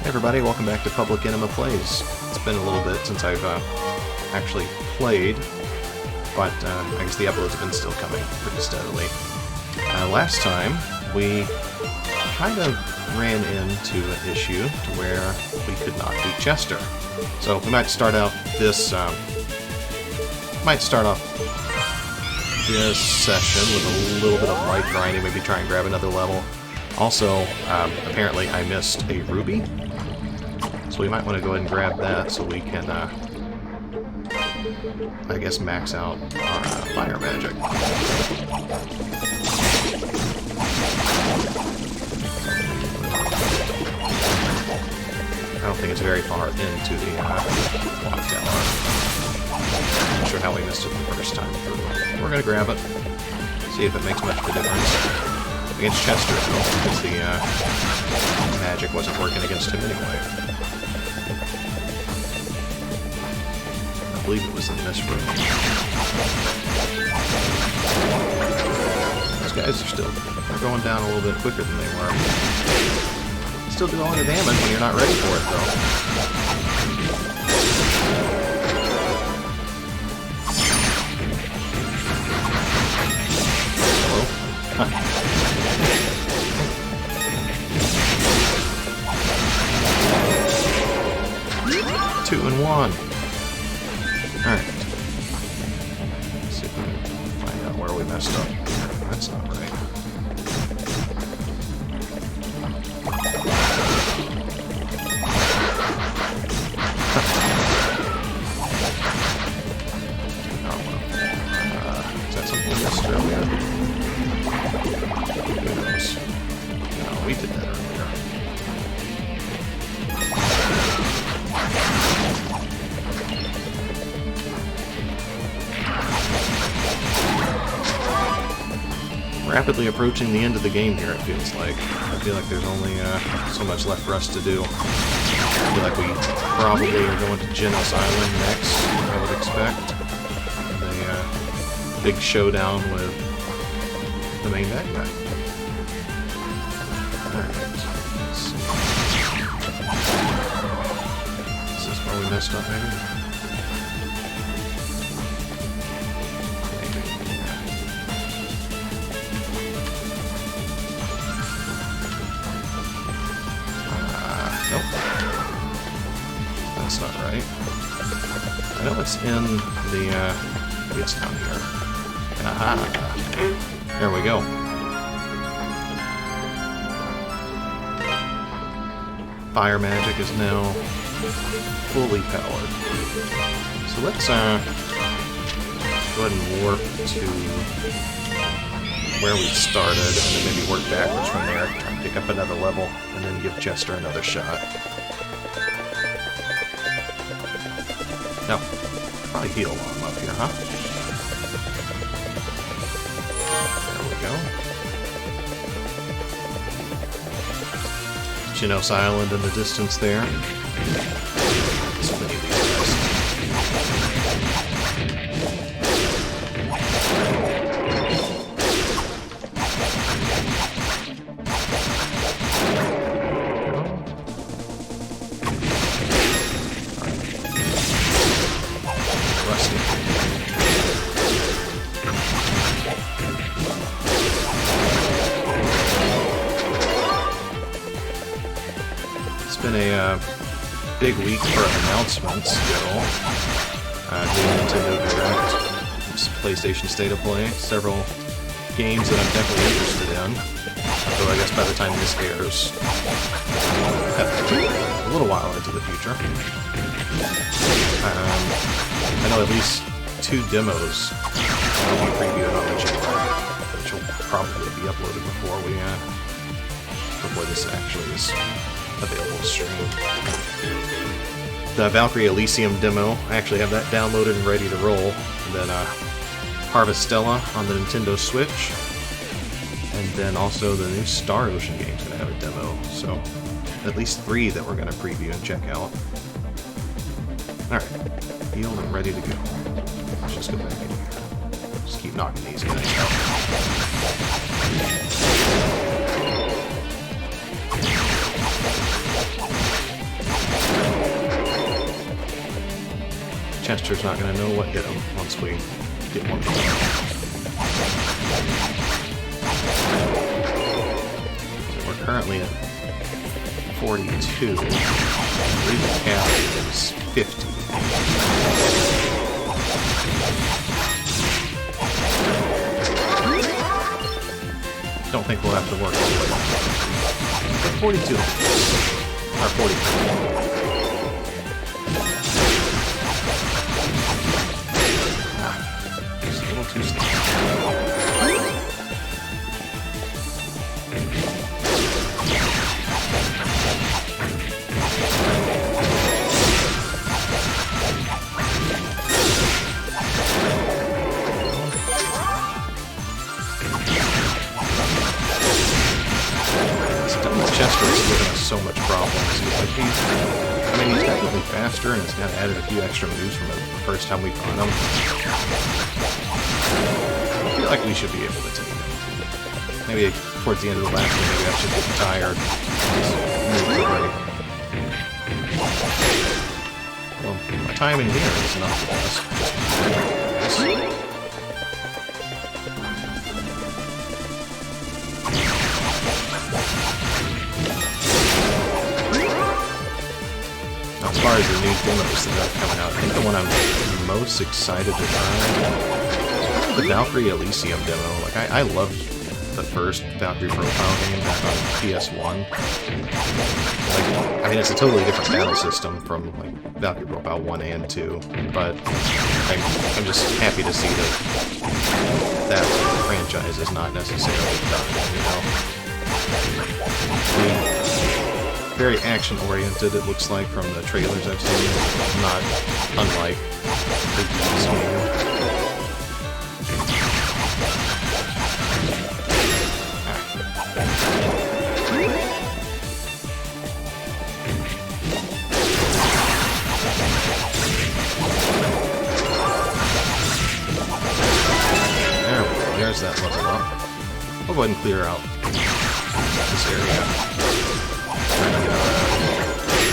Hey everybody, welcome back to Public Enema Plays. It's been a little bit since I've actually played, but I guess the uploads have been still coming pretty steadily. Last time, we kind of ran into an issue to where we could not beat Chester. So we might start out this, this session with a little bit of light grinding, maybe try and grab another level. Also, apparently I missed a ruby, so we might want to go ahead and grab that so we can, I guess, max out our fire magic. I don't think it's very far into the clocktower. Not sure how we missed it the first time through. We're going to grab it, see if it makes much of a difference. Against Chester, though, because the magic wasn't working against him anyway. I believe it was in this room. Those guys are still going down a little bit quicker than they were. Still do all your damage when you're not ready for it, though. Huh. 2 and 1. Alright. Let's see if we can find out where we messed up. That's not right. Is that something we missed earlier? Who knows? No, we did that earlier. Rapidly approaching the end of the game here, it feels like. I feel like there's only so much left for us to do. I feel like we probably are going to Genos Island next, I would expect. And a big showdown with the main bad guy. Alright, let's see. Is this where we messed up, maybe? Nope. That's not right. I know it's in the, maybe it's down here. Aha! There we go. Fire magic is now fully powered. So let's, go ahead and warp to where we started, and then maybe work backwards from there, try and pick up another level, and then give Chester another shot. No, probably heal while I'm up here, huh? There we go. Genos Island in the distance there. So many of these guys. It's been a big week for announcements still. Doing Nintendo Direct, PlayStation State of Play, several games that I'm definitely interested in. Though I guess by the time this airs, a little while into the future. I know at least 2 demos will be previewed on the channel, which will probably be uploaded before this actually is available to stream. The Valkyrie Elysium demo, I actually have that downloaded and ready to roll. And then Harvestella on the Nintendo Switch. And then also the new Star Ocean game's going to have a demo. So at least 3 that we're going to preview and check out. Alright, healed and ready to go. Let's just go back in here. Just keep knocking these guys out. Chester's not going to know what hit him once we get one going. So we're currently at 42. I believe the cap is 50. Don't think we'll have to work all the way. 42. Or 43. Just a little too slow. Chester is giving us so much problems. Like he's definitely faster, and it's kind of added a few extra moves from the first time we fought him. I feel like we should be able to take him. Maybe towards the end of the last one, maybe I should get tired. Well, my timing here is not the best. As far as the new demos that are coming out, I think the one I'm most excited to try is the Valkyrie Elysium demo. Like, I loved the first Valkyrie profile game back on PS1. Like, I mean, it's a totally different battle system from like Valkyrie Profile 1 and 2, but I'm just happy to see that franchise is not necessarily done, you know? Very action-oriented, it looks like, from the trailers I've seen. Not unlike the Geese game. There we go. There's that level up. We'll go ahead and clear out this area. Trying to get our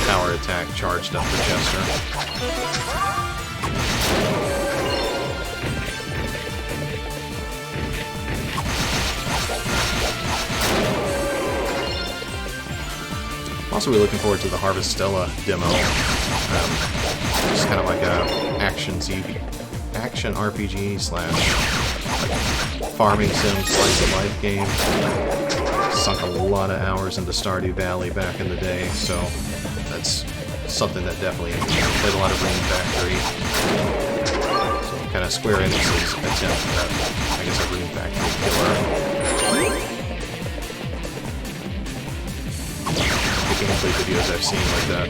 power attack charged up for Chester. I'm also really looking forward to the Harvestella demo. It's kind of like a action RPG slash like farming sim slice of life game. Sunk a lot of hours into Stardew Valley back in the day, so that's something that definitely played a lot of Rune Factory. So kind of Square Enix's attempt at, I guess, a Rune Factory killer. The gameplay videos I've seen like that,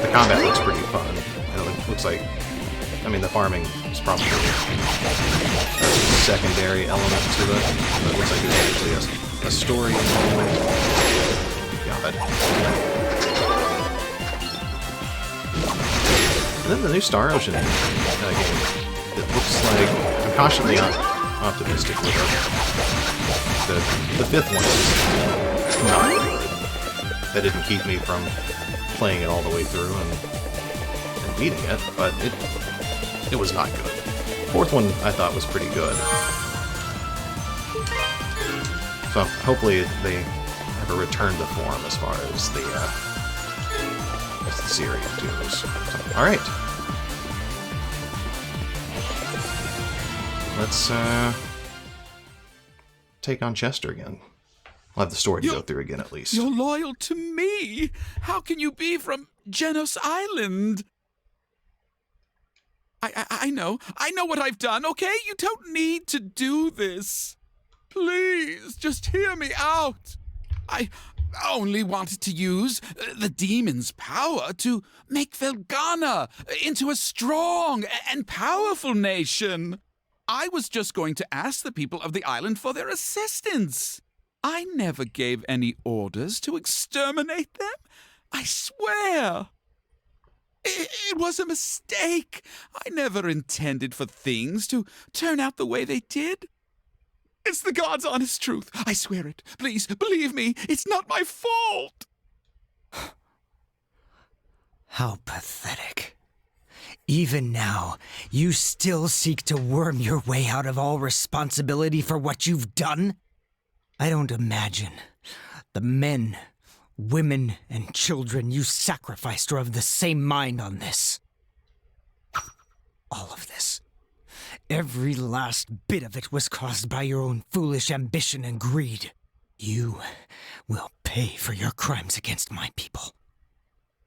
the combat looks pretty fun, and it looks like, I mean, the farming is probably a secondary element to it, but it looks like there's actually a story involved. God. And then the new Star Ocean game. It looks like I'm cautiously optimistic with it. The fifth one is not good. That didn't keep me from playing it all the way through and beating it, but it was not good. The fourth one I thought was pretty good. So hopefully they have a return to form as far as the series goes. So, all right, let's take on Chester again. I'll have the story to go through again at least. You're loyal to me. How can you be from Genos Island? I know what I've done. Okay, you don't need to do this. Please, just hear me out. I only wanted to use the demon's power to make Felghana into a strong and powerful nation. I was just going to ask the people of the island for their assistance. I never gave any orders to exterminate them. I swear. It was a mistake. I never intended for things to turn out the way they did. It's the God's honest truth. I swear it. Please, believe me. It's not my fault. How pathetic. Even now, you still seek to worm your way out of all responsibility for what you've done? I don't imagine the men, women, and children you sacrificed are of the same mind on this. All of this. Every last bit of it was caused by your own foolish ambition and greed. You will pay for your crimes against my people.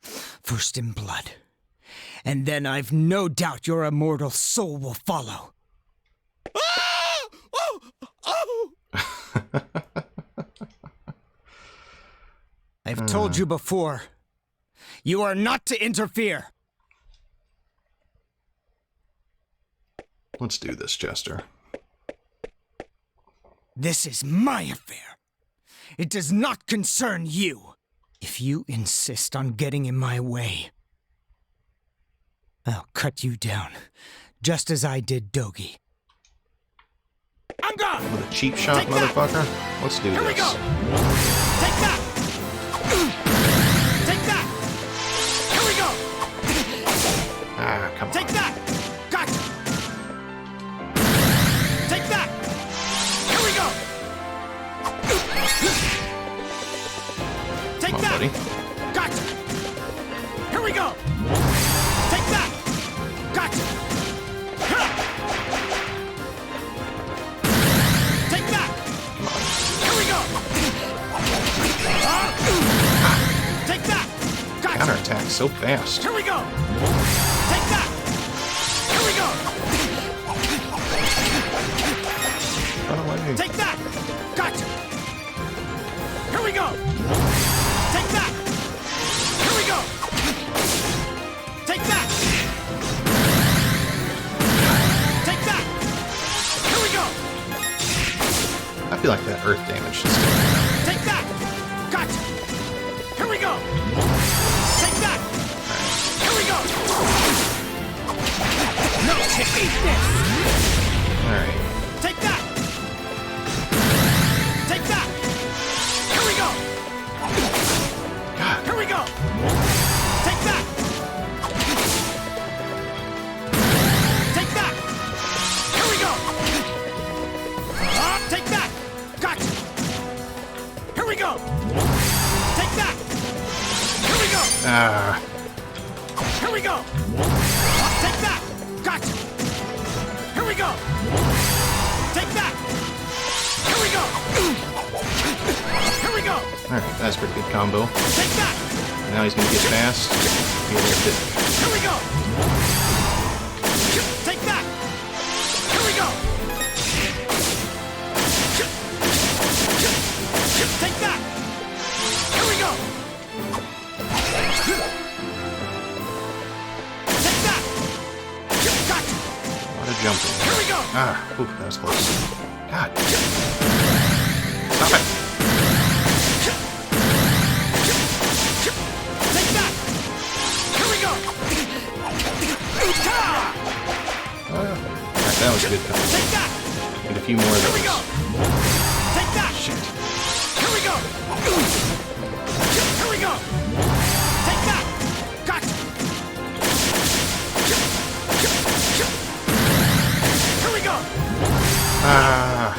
First in blood. And then I've no doubt your immortal soul will follow. Ah! Oh! Oh! I've told you before. You are not to interfere. Let's do this, Jester. This is my affair. It does not concern you. If you insist on getting in my way, I'll cut you down, just as I did Dogi. I'm gone! With a cheap shot, motherfucker? Let's do this. Here we go! Take that! Take that! Here we go! Ah, come on. Take that! Gotcha! Take that! Here we go! Take Come on, that! buddy. Gotcha! Here we go! Take that! Gotcha! Take that! Here we go! Take that! Gotcha! Counterattack so fast. Here we go! Take that! Here we go! Run away. Take that! Gotcha! Here we go! Take that! Here we go! Take that! Take that! Here we go! I feel like that earth damage just... Take that! Gotcha! Here we go! Take that! Here we go! No, eat this! Alright. Take that! Take that! Here we go! God. Here we go! Take that! Take that! Here we go! Take that! Gotcha! Here we go! Take that! Here we go! Ah. Here we go! Take that! Gotcha! Here we go! Take that! Here we go! Here we go! Alright, that's a pretty good combo. Take that! Now he's gonna get fast. Be a little bit. Here we go! Take that! Here we go! Take that! Here we go! Take that! Gotcha! A lot of jumping. Here we go! Ah, ooh, that was close. God. Stop it. Take that! Here we go! That was a good combo. Take that! Need a few more of Here we go! those. Take that! Shit. Here we go! Here we go! Take that! Gotcha! Here we go! Ah.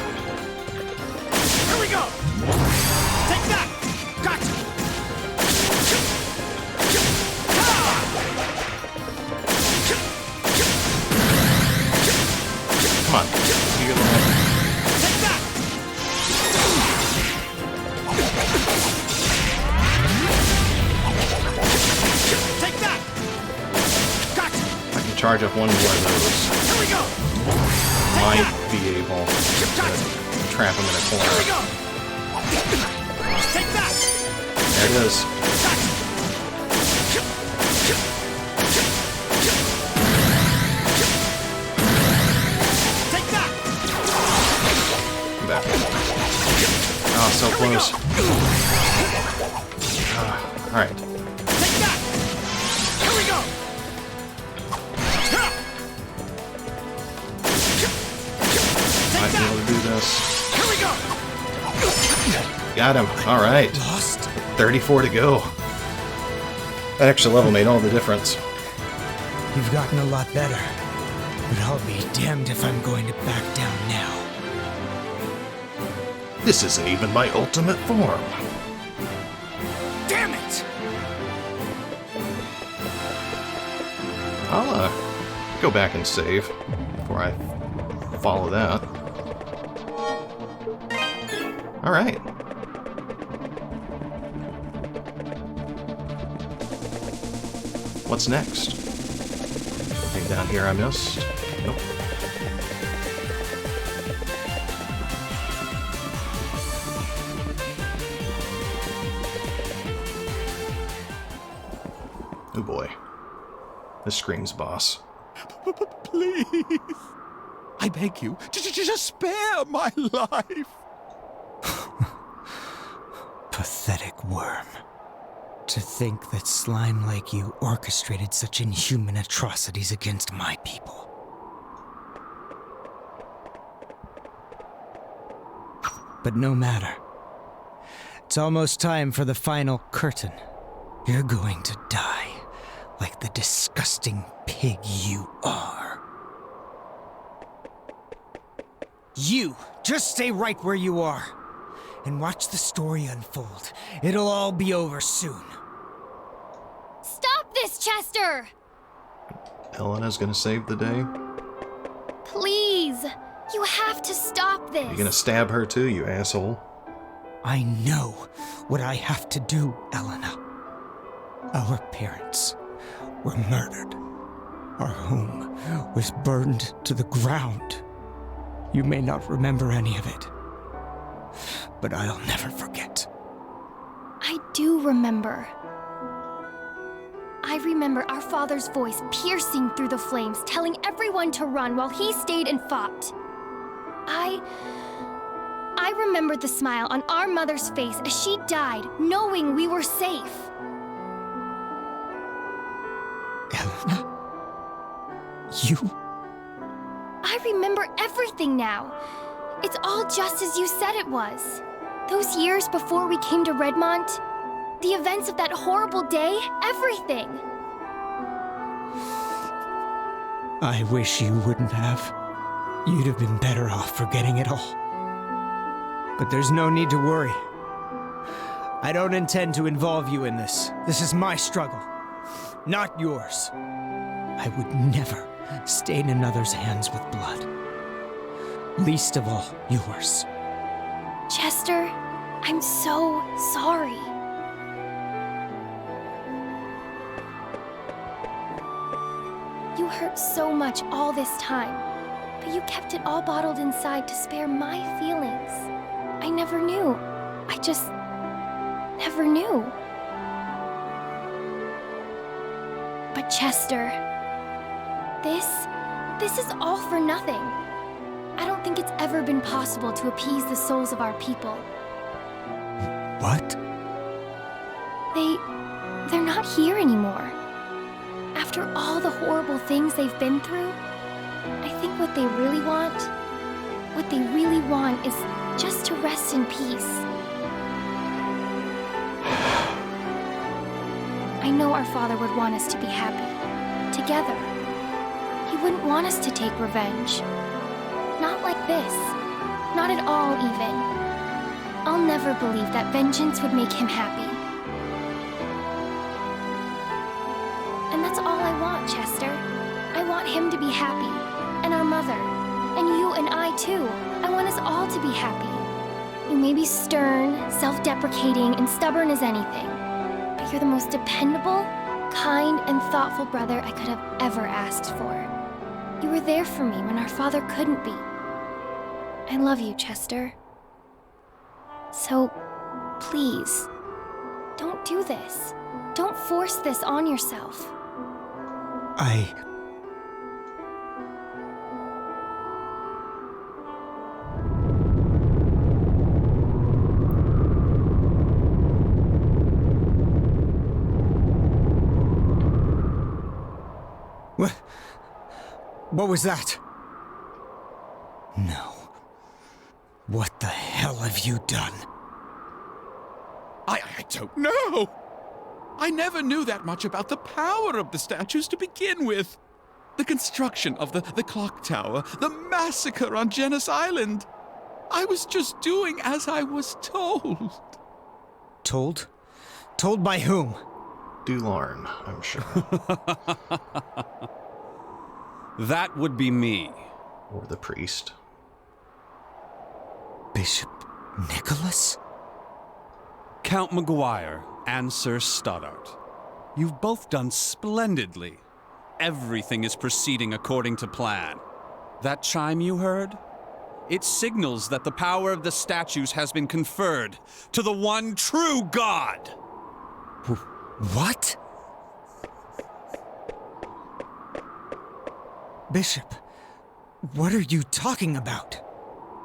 Here we go! Take that! Gotcha! Come on. You get along. Take that! Take that! Gotcha! I can charge up one more of those. Here we go! Might be able to trap him in a Here we corner. go! Take that! There it is. Take that! Come back. Oh, so close. Alright. Take that! Here we go! Might be able to do this. Here we go! Got him. Alright. Lost? 34 to go. That extra level made all the difference. You've gotten a lot better, but I'll be damned if I'm going to back down now. This isn't even my ultimate form. Damn it! I'll go back and save before I follow that. Alright. What's next? Anything down here I missed? Nope. Oh boy. This screams boss. Please. I beg you, just spare my life. Pathetic worm. To think that slime like you orchestrated such inhuman atrocities against my people. But no matter. It's almost time for the final curtain. You're going to die, like the disgusting pig you are. You, just stay right where you are, and watch the story unfold. It'll all be over soon. Stop this, Chester! Elena's gonna save the day? Please! You have to stop this! You gonna stab her too, you asshole? I know what I have to do, Elena. Our parents were murdered. Our home was burned to the ground. You may not remember any of it, but I'll never forget. I do remember. I remember our father's voice piercing through the flames, telling everyone to run while he stayed and fought. I remembered the smile on our mother's face as she died, knowing we were safe. Elena? You? I remember everything now. It's all just as you said it was. Those years before we came to Redmont, the events of that horrible day, everything. I wish you wouldn't have. You'd have been better off forgetting it all. But there's no need to worry. I don't intend to involve you in this. This is my struggle, not yours. I would never stain another's hands with blood. Least of all, yours. Chester, I'm so sorry. You hurt so much all this time, but you kept it all bottled inside to spare my feelings. I never knew. I just never knew. But Chester, this is all for nothing. I don't think it's ever been possible to appease the souls of our people. What? They're not here anymore. After all the horrible things they've been through, I think what they really want is just to rest in peace. I know our father would want us to be happy, together. He wouldn't want us to take revenge. Not like this. Not at all, even. I'll never believe that vengeance would make him happy. And that's all I want, Chester. I want him to be happy, and our mother, and you and I too. I want us all to be happy. You may be stern, self-deprecating, and stubborn as anything, but you're the most dependable, kind, and thoughtful brother I could have ever asked for. You were there for me when our father couldn't be. I love you, Chester. So, please, don't do this. Don't force this on yourself. What was that? No. What the hell have you done? I don't know. I never knew that much about the power of the statues to begin with. The construction of the clock tower, the massacre on Genis Island. I was just doing as I was told. Told? Told by whom? Dularn, I'm sure. That would be me. Or the priest. Bishop Nicholas? Count Maguire and Sir Stoddart. You've both done splendidly. Everything is proceeding according to plan. That chime you heard? It signals that the power of the statues has been conferred to the one true God. What? Bishop, what are you talking about?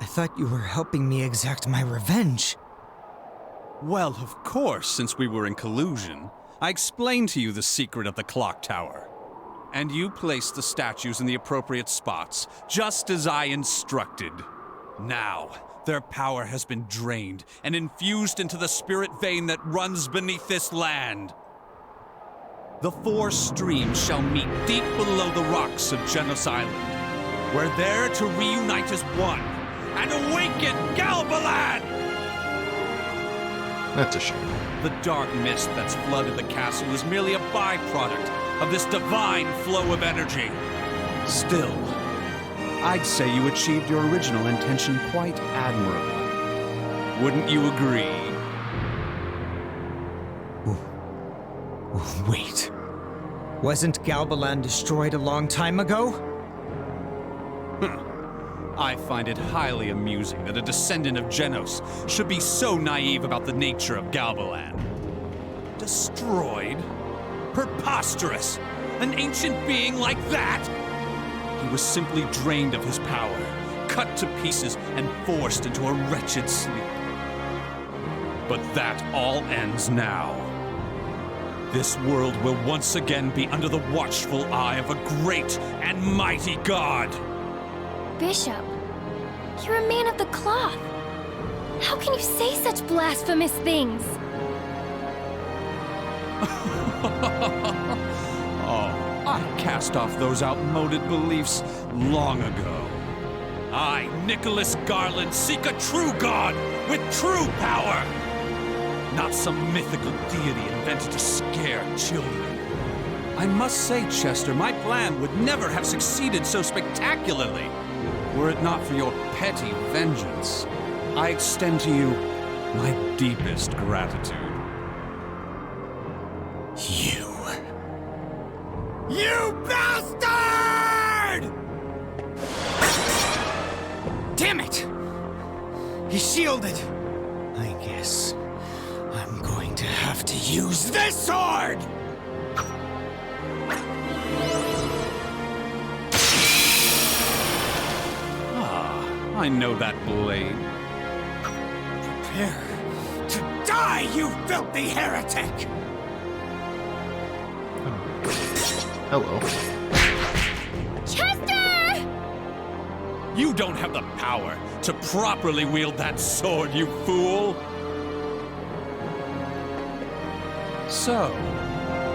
I thought you were helping me exact my revenge. Well, of course, since we were in collusion, I explained to you the secret of the clock tower. And you placed the statues in the appropriate spots, just as I instructed. Now, their power has been drained and infused into the spirit vein that runs beneath this land. The four streams shall meet deep below the rocks of Genos Island. We're there to reunite as one and awaken Galbalan! That's a shame. The dark mist that's flooded the castle is merely a byproduct of this divine flow of energy. Still, I'd say you achieved your original intention quite admirably. Wouldn't you agree? Wait. Wasn't Galbalan destroyed a long time ago? I find it highly amusing that a descendant of Genos should be so naive about the nature of Galbalan. Destroyed? Preposterous! An ancient being like that? He was simply drained of his power, cut to pieces, and forced into a wretched sleep. But that all ends now. This world will once again be under the watchful eye of a great and mighty god. Bishop, you're a man of the cloth. How can you say such blasphemous things? Oh, I cast off those outmoded beliefs long ago. I, Nicholas Garland, seek a true god with true power! Not some mythical deity invented to scare children. I must say, Chester, my plan would never have succeeded so spectacularly were it not for your petty vengeance. I extend to you my deepest gratitude. You bastard! Damn it! He's shielded. I guess I'm going to have to use this sword! I know that blade. Prepare to die, you filthy heretic! Hello. Chester! You don't have the power to properly wield that sword, you fool! So,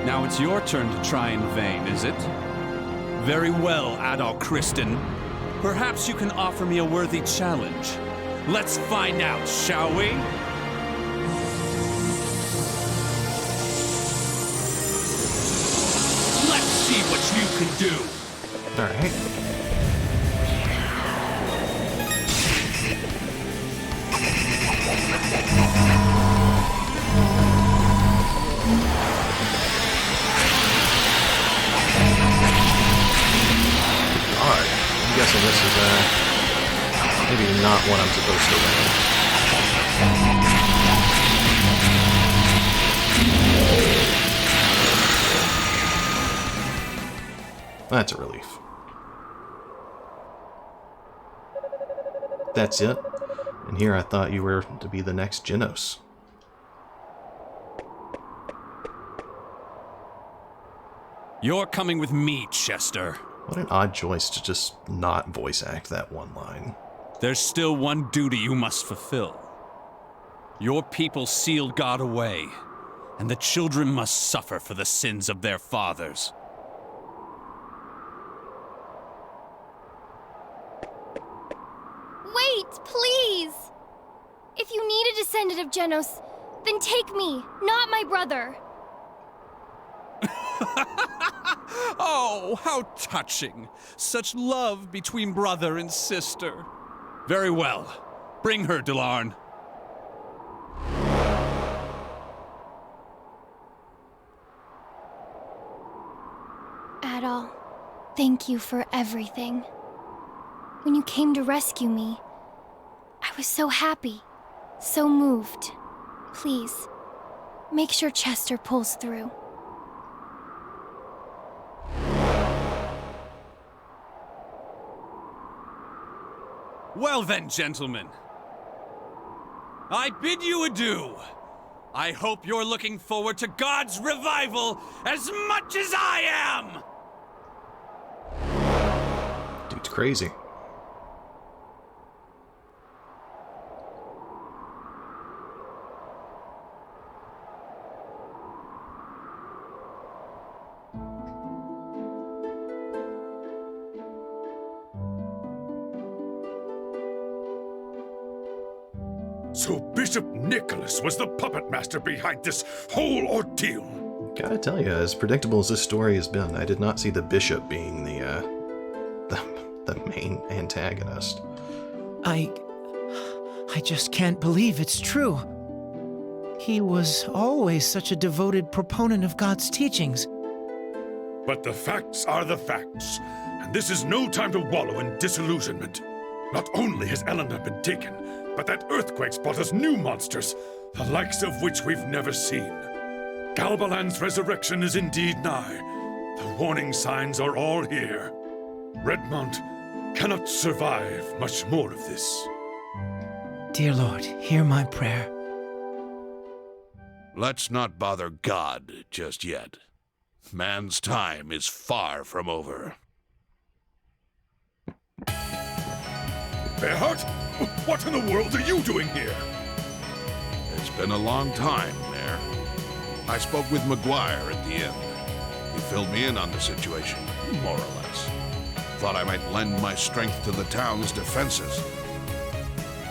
now it's your turn to try in vain, is it? Very well, Adol Kristen. Perhaps you can offer me a worthy challenge. Let's find out, shall we? Let's see what you can do. Alright. I'm guessing this is maybe not what I'm supposed to win. That's a relief. That's it. And here I thought you were to be the next Genos. You're coming with me, Chester. What an odd choice to just not voice act that one line. There's still one duty you must fulfill. Your people sealed God away, and the children must suffer for the sins of their fathers. descendant of Genos, then take me, not my brother. Oh, how touching. Such love between brother and sister. Very well. Bring her, Delarn. Adol, thank you for everything. When you came to rescue me, I was so happy, so moved. Please, make sure Chester pulls through. Well then, gentlemen. I bid you adieu. I hope you're looking forward to God's revival as much as I am! Dude's crazy. So Bishop Nicholas was the puppet master behind this whole ordeal. Gotta tell you, as predictable as this story has been, I did not see the bishop being the main antagonist. I just can't believe it's true. He was always such a devoted proponent of God's teachings. But the facts are the facts, and this is no time to wallow in disillusionment. Not only has Eleanor been taken, but that earthquake's brought us new monsters, the likes of which we've never seen. Galbalan's resurrection is indeed nigh. The warning signs are all here. Redmont cannot survive much more of this. Dear Lord, hear my prayer. Let's not bother God just yet. Man's time is far from over. Bearheart? What in the world are you doing here? It's been a long time, Mayor. I spoke with McGuire at the inn. He filled me in on the situation, more or less. Thought I might lend my strength to the town's defenses.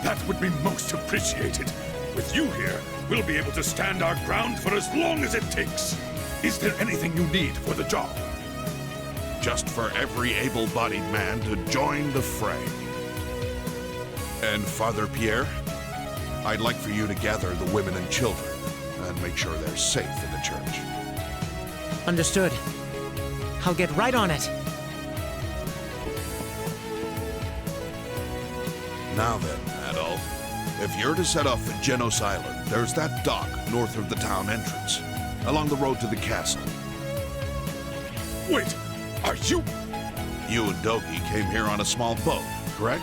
That would be most appreciated. With you here, we'll be able to stand our ground for as long as it takes. Is there anything you need for the job? Just for every able-bodied man to join the fray. And Father Pierre, I'd like for you to gather the women and children and make sure they're safe in the church. Understood. I'll get right on it. Now then, Adol, if you're to set off for Genos Island, there's that dock north of the town entrance, along the road to the castle. Wait, are you? You and Doki came here on a small boat, correct?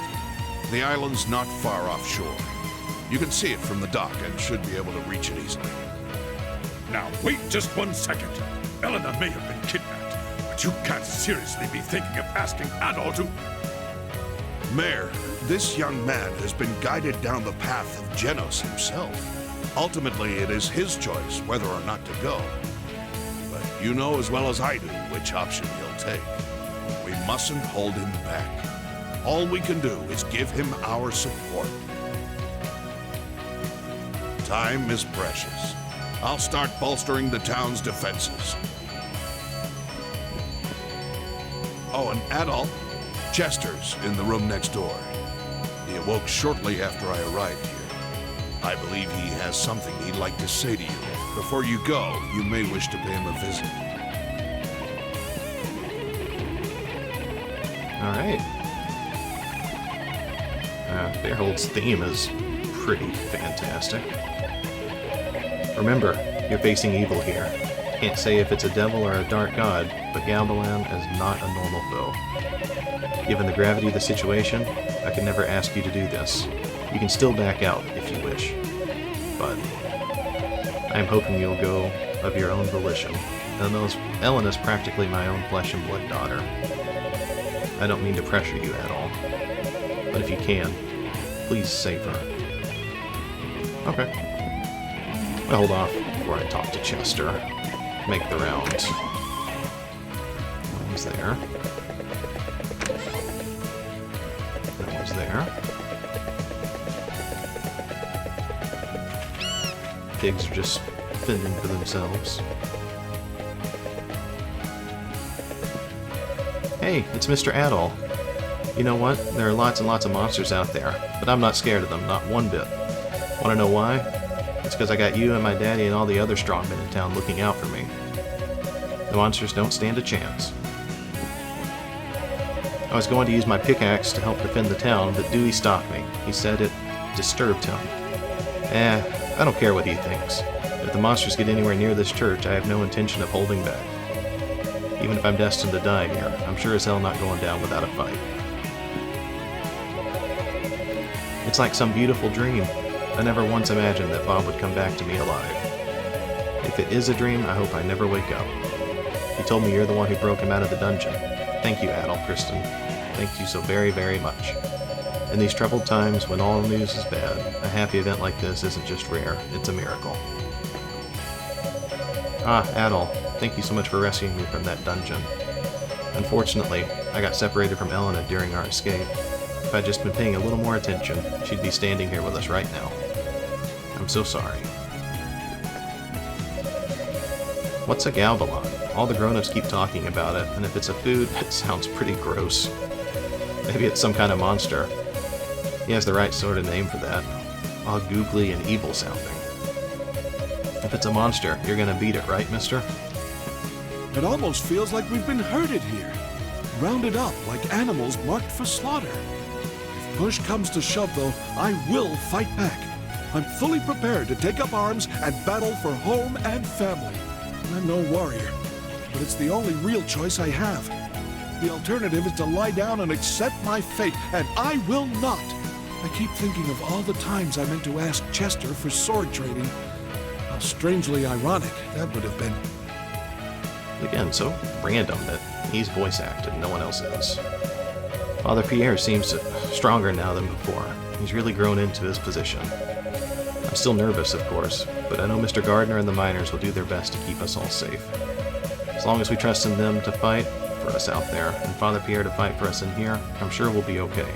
The island's not far offshore. You can see it from the dock and should be able to reach it easily. Now wait just 1 second. Eleanor may have been kidnapped, but you can't seriously be thinking of asking Adol to... Mayor, this young man has been guided down the path of Genos himself. Ultimately, it is his choice whether or not to go. But you know as well as I do which option he'll take. We mustn't hold him back. All we can do is give him our support. Time is precious. I'll start bolstering the town's defenses. Oh, and Adol, Chester's in the room next door. He awoke shortly after I arrived here. I believe he has something he'd like to say to you. Before you go, you may wish to pay him a visit. All right. Bearhold's theme is pretty fantastic. Remember, you're facing evil here. Can't say if it's a devil or a dark god, but Galbalan is not a normal foe. Given the gravity of the situation, I could never ask you to do this. You can still back out if you wish. But I am hoping you'll go of your own volition. Ellen is practically my own flesh and blood daughter. I don't mean to pressure you at all. But if you can, please save her. Okay. I'll hold off before I talk to Chester. Make the rounds. One was there. That was there. Pigs are just fending for themselves. Hey, it's Mr. Adol. You know what? There are lots and lots of monsters out there, but I'm not scared of them, not one bit. Want to know why? It's because I got you and my daddy and all the other strong men in town looking out for me. The monsters don't stand a chance. I was going to use my pickaxe to help defend the town, but Dewey stopped me. He said it disturbed him. I don't care what he thinks. If the monsters get anywhere near this church, I have no intention of holding back. Even if I'm destined to die here, I'm sure as hell not going down without a fight. It's like some beautiful dream. I never once imagined that Bob would come back to me alive. If it is a dream, I hope I never wake up. He told me you're the one who broke him out of the dungeon. Thank you, Adol, Kristen. Thank you so very, very much. In these troubled times, when all news is bad, a happy event like this isn't just rare, it's a miracle. Ah, Adol, thank you so much for rescuing me from that dungeon. Unfortunately, I got separated from Elena during our escape. If I'd just been paying a little more attention, she'd be standing here with us right now. I'm so sorry. What's a galbalon? All the grown-ups keep talking about it, and if it's a food, it sounds pretty gross. Maybe it's some kind of monster. He has the right sort of name for that. All googly and evil sounding. If it's a monster, you're gonna beat it, right, mister? It almost feels like we've been herded here. Rounded up like animals marked for slaughter. If push comes to shove, though, I will fight back. I'm fully prepared to take up arms and battle for home and family. I'm no warrior, but it's the only real choice I have. The alternative is to lie down and accept my fate, and I will not. I keep thinking of all the times I meant to ask Chester for sword training. How strangely ironic that would have been. Again, so random that he's voice acted and no one else is. Father Pierre seems stronger now than before. He's really grown into his position. I'm still nervous, of course, but I know Mr. Gardner and the miners will do their best to keep us all safe. As long as we trust in them to fight for us out there, and Father Pierre to fight for us in here, I'm sure we'll be okay.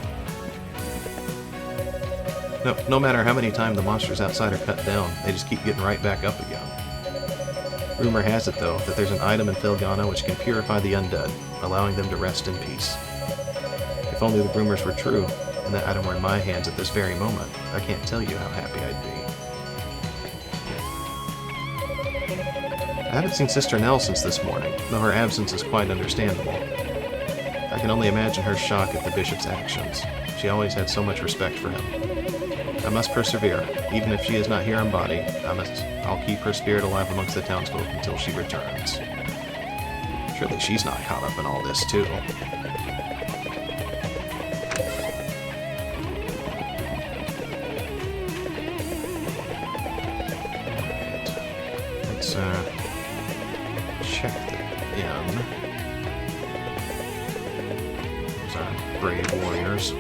No matter how many times the monsters outside are cut down, they just keep getting right back up again. Rumor has it, though, that there's an item in Felghana which can purify the undead, allowing them to rest in peace. If only the rumors were true, and that item were in my hands at this very moment, I can't tell you how happy I'd be. I haven't seen Sister Nell since this morning, though her absence is quite understandable. I can only imagine her shock at the bishop's actions. She always had so much respect for him. I must persevere. Even if she is not here in body, I'll keep her spirit alive amongst the townsfolk until she returns. Surely she's not caught up in all this, too. Let's, check the inn. Those are brave warriors.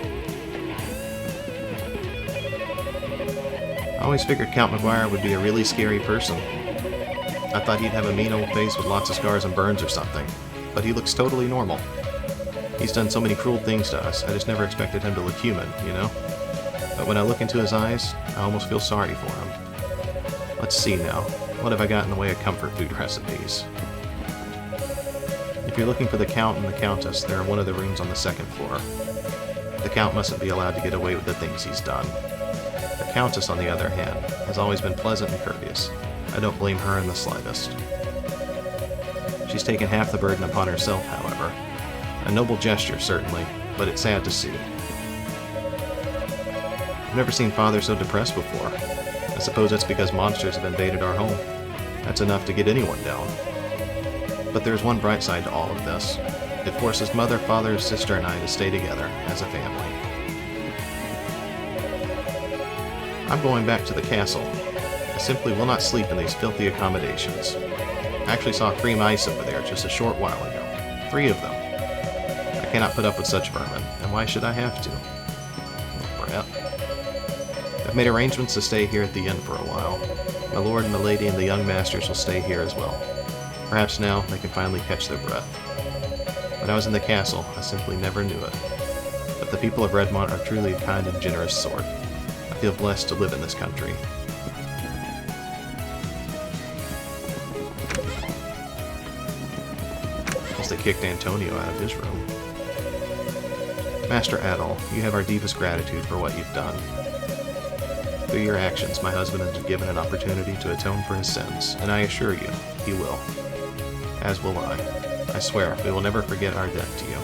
I always figured Count McGuire would be a really scary person. I thought he'd have a mean old face with lots of scars and burns or something, but he looks totally normal. He's done so many cruel things to us, I just never expected him to look human, you know? But when I look into his eyes, I almost feel sorry for him. Let's see now. What have I got in the way of comfort food recipes? If you're looking for the Count and the Countess, they're in one of the rooms on the second floor. The Count mustn't be allowed to get away with the things he's done. The Countess, on the other hand, has always been pleasant and courteous. I don't blame her in the slightest. She's taken half the burden upon herself, however. A noble gesture, certainly, but it's sad to see. I've never seen Father so depressed before. I suppose that's because monsters have invaded our home. That's enough to get anyone down. But there's one bright side to all of this. It forces Mother, Father, Sister, and I to stay together as a family. I'm going back to the castle. I simply will not sleep in these filthy accommodations. I actually saw 3 mice over there just a short while ago. 3 of them. I cannot put up with such vermin, and why should I have to? Oh, brat. I've made arrangements to stay here at the inn for a while. My lord and my lady and the young masters will stay here as well. Perhaps now they can finally catch their breath. When I was in the castle, I simply never knew it. But the people of Redmont are truly a kind and generous sort. I feel blessed to live in this country. they kicked Antonio out of his room. Master Adol, you have our deepest gratitude for what you've done. Through your actions, my husband has been given an opportunity to atone for his sins, and I assure you, he will. As will I. I swear, we will never forget our debt to you.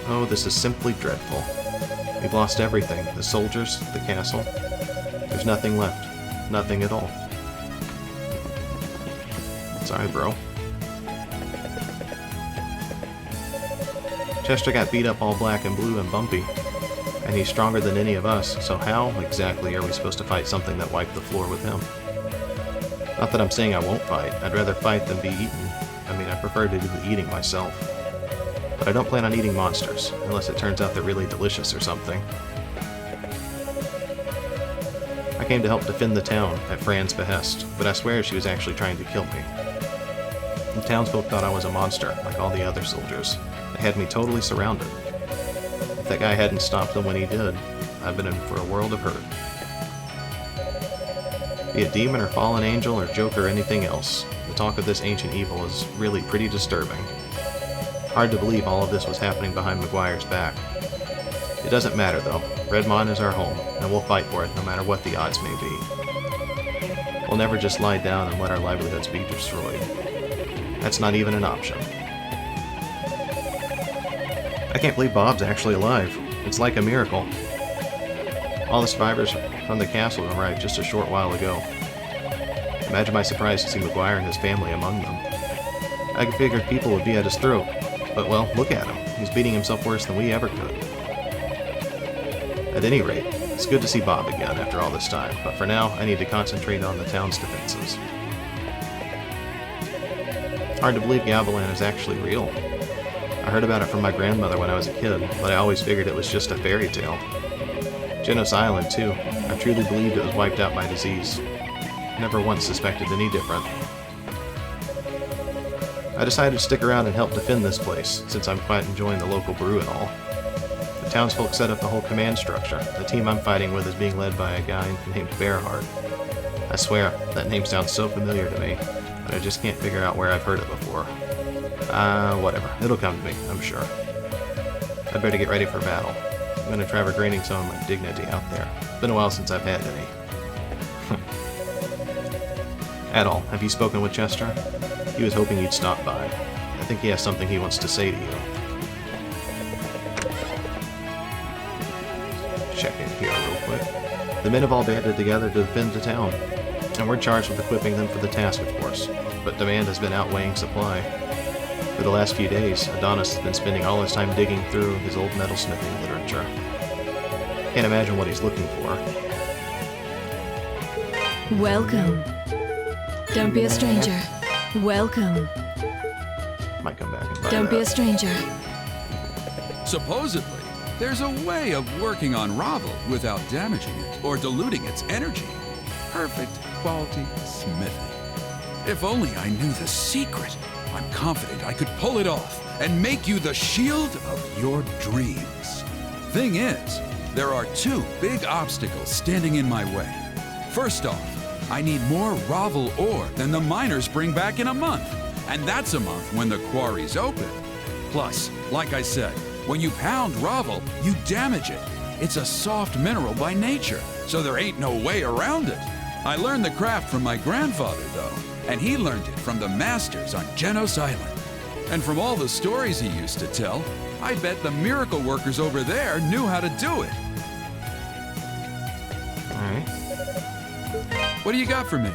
Oh, this is simply dreadful. We've lost everything. The soldiers, the castle. There's nothing left. Nothing at all. Sorry, bro. Chester got beat up all black and blue and bumpy. And he's stronger than any of us, so how exactly are we supposed to fight something that wiped the floor with him? Not that I'm saying I won't fight. I'd rather fight than be eaten. I mean, I prefer to do the eating myself. But I don't plan on eating monsters, unless it turns out they're really delicious or something. I came to help defend the town at Fran's behest, but I swear she was actually trying to kill me. The townsfolk thought I was a monster, like all the other soldiers. They had me totally surrounded. If that guy hadn't stopped them when he did, I've been in for a world of hurt. Be it demon or fallen angel or joker or anything else, the talk of this ancient evil is really pretty disturbing. Hard to believe all of this was happening behind McGuire's back. It doesn't matter though. Redmond is our home, and we'll fight for it no matter what the odds may be. We'll never just lie down and let our livelihoods be destroyed. That's not even an option. I can't believe Bob's actually alive. It's like a miracle. All the survivors from the castle arrived just a short while ago. Imagine my surprise to see McGuire and his family among them. I figured people would be at his throat, but well, look at him. He's beating himself worse than we ever could. At any rate, it's good to see Bob again after all this time, but for now, I need to concentrate on the town's defenses. Hard to believe Gavilan is actually real. I heard about it from my grandmother when I was a kid, but I always figured it was just a fairy tale. Genos Island, too. I truly believed it was wiped out by disease. Never once suspected any different. I decided to stick around and help defend this place, since I'm quite enjoying the local brew and all. The townsfolk set up the whole command structure. The team I'm fighting with is being led by a guy named Bearheart. I swear, that name sounds so familiar to me, but I just can't figure out where I've heard it before. Whatever. It'll come to me, I'm sure. I'd better get ready for battle. I'm gonna try regaining some of my dignity out there. Been a while since I've had any. Adol, have you spoken with Chester? He was hoping you'd stop by. I think he has something he wants to say to you. Check in here real quick. The men have all banded together to defend the town, and we're charged with equipping them for the task, of course. But demand has been outweighing supply. For the last few days, Adonis has been spending all his time digging through his old metalsmithing literature. Can't imagine what he's looking for. Welcome. Don't be a stranger. Welcome. Might come back and buy Don't be a that. stranger. Supposedly, there's a way of working on Ravel without damaging it or diluting its energy. Perfect quality smithing. If only I knew the secret. I'm confident I could pull it off and make you the shield of your dreams. Thing is, there are two big obstacles standing in my way. First off, I need more Ravel ore than the miners bring back in a month. And that's a month when the quarry's open. Plus, like I said, when you pound Ravel, you damage it. It's a soft mineral by nature, so there ain't no way around it. I learned the craft from my grandfather, though, and he learned it from the masters on Genos Island. And from all the stories he used to tell, I bet the miracle workers over there knew how to do it. Alright. What do you got for me?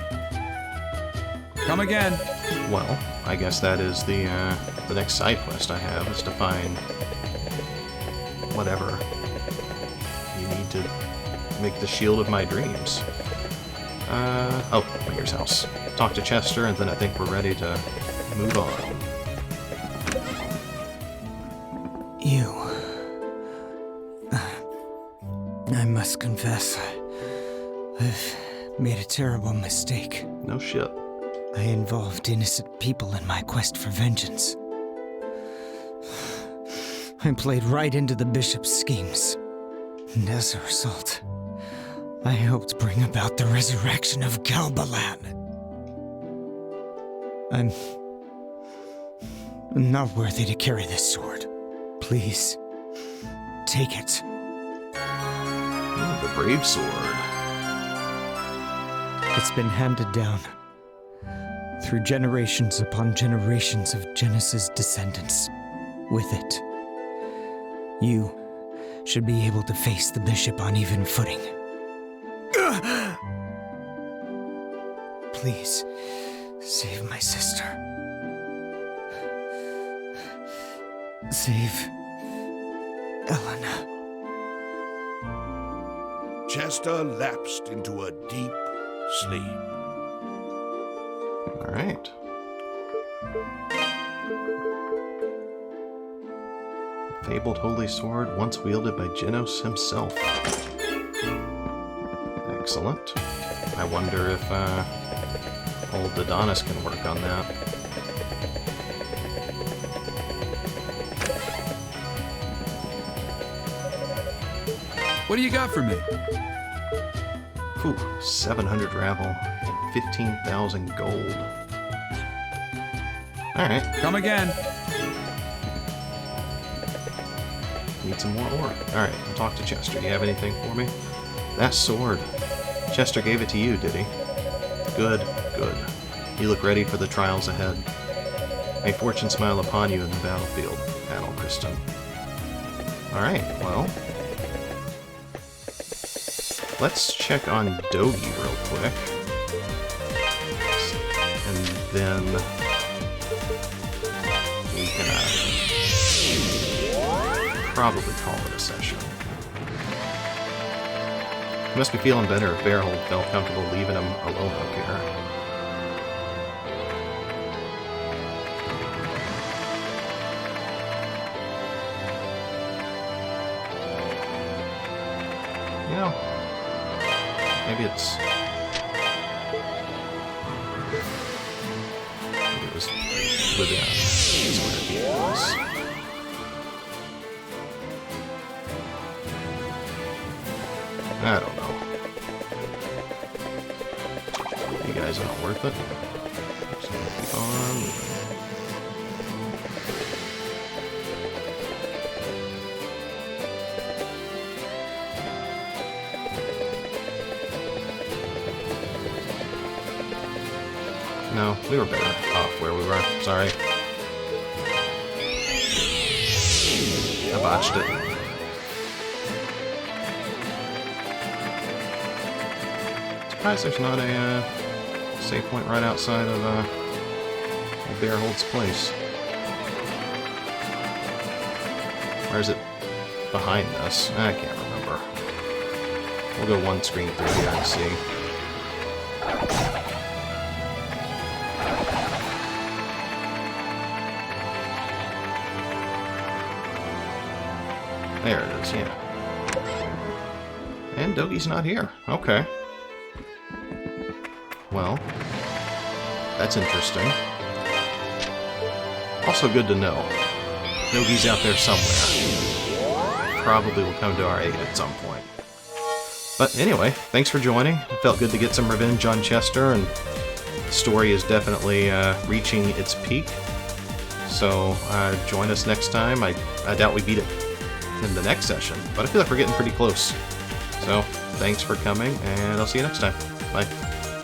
Come again. Well, I guess that is the next side quest I have, is to find whatever you need to make the shield of my dreams. Oh, Mayor's house. Talk to Chester, and then I think we're ready to move on. You. I must confess, I've made a terrible mistake. No shit. I involved innocent people in my quest for vengeance. I played right into the bishop's schemes. And as a result, I helped bring about the resurrection of Galbalan. Not worthy to carry this sword. Please, take it. The brave sword. It's been handed down through generations upon generations of Genesis descendants. With it, you should be able to face the bishop on even footing. Please, save my sister. Save Elena. Chester lapsed into a deep sleep. All right. Fabled holy sword, once wielded by Genos himself. Excellent. I wonder if old Adonis can work on that. What do you got for me? Whew, 700 gravel and 15,000 gold. Alright, Come again. need some more ore. Alright, I'll talk to Chester. Do you have anything for me? That sword. Chester gave it to you, did he? Good, good. You look ready for the trials ahead. May fortune smile upon you in the battlefield, Adol Kristen. Alright, well, let's check on Dogi real quick. And then we can probably call it a session. He must be feeling better if Bearhold felt comfortable leaving him alone up here. You know, maybe it was within is what it was. I don't know. You guys aren't worth it. Just gonna keep on moving. No, we were better off where we were. Sorry. I botched it. Surprised there's not a save point right outside of Bearhold's place. Or is it behind us? I can't remember. We'll go one screen through here and see. There it is, yeah. And Dogi's not here. Okay. Well, that's interesting. Also good to know. Dogi's out there somewhere. Probably will come to our aid at some point. But anyway, thanks for joining. It felt good to get some revenge on Chester, and the story is definitely reaching its peak. So join us next time. I doubt we beat it in the next session, but I feel like we're getting pretty close. So thanks for coming, and I'll see you next time. Bye.